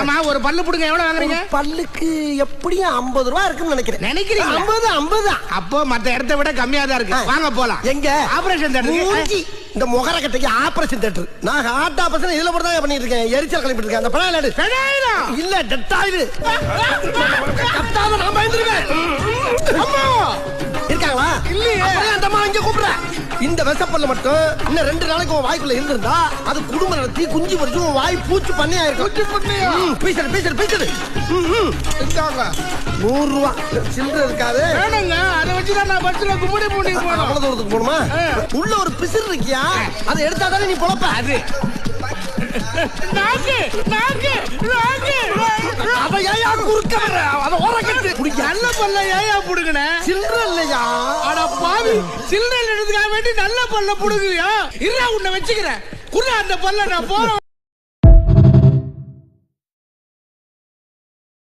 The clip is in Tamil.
ஆமா, ஒரு பல்லு புடுங்க எவ்வளவு வாங்குறீங்க? பல்லுக்கு எப்படியும் 50 ரூபா இருக்குன்னு நினைக்கிறீங்க? 50 அப்போ மத்த இடத்தை விட கம்மியா தான் இருக்கு. வாங்க போலாம். எங்க? ஆபரேஷன் தேட்டருக்கு. இந்த முகர கட்டைக்கு ஆபரேஷன் தேட்டர். நான் ஹார்ட் ஆபரேஷன் இதுல போட்டு தான் பண்ணிட்டு இருக்கேன். எரிச்சல் கிளம்பிட்டு இருக்கேன். அந்த பணம் எடு. இல்ல டெட்டாயிடு. கத்தாத நான் பயந்துருவேன். அம்மா இருக்காங்களா? இல்லையே. அந்த அம்மா இங்க கூப்பிடுற. இந்த விசப்பல்ல மட்டும் இன்னும் 2 நாளைக்கு உன் வாய்க்குள்ள இருந்திருந்தா அது குடும்பம் நடத்தி குஞ்சு பொறிச்சு உன் வாய் பூச்சி பண்ணையா இருக்கும். பீசடு. இந்தாங்க 100 ரூபா சில்லறை இருக்காது. வேணுங்க. அதை வச்சுதான் நான் பஸ்ல கும்பிடி போனி போனோம். அவ்வளவு தூரத்துக்கு போணுமா? உள்ள ஒரு பிசிறு இருக்கியா? அதை எடுத்தா தானே நீ பொழப்ப. அது அவ ஏயா குறுக்க வர? அத ஓரக்கட்டு குடிக்க. நல்ல பல்ல ஏயா புடுங்கன? சில்லறை இல்லையா? அட பாவி, சில்லறை எடுத்துக்க வேண்டி நல்ல பல்ல புடுங்குறியா? இருடா உன்னை வச்சுக்கிறேன். குடுறா அந்த பல்ல, நான் போறேன்.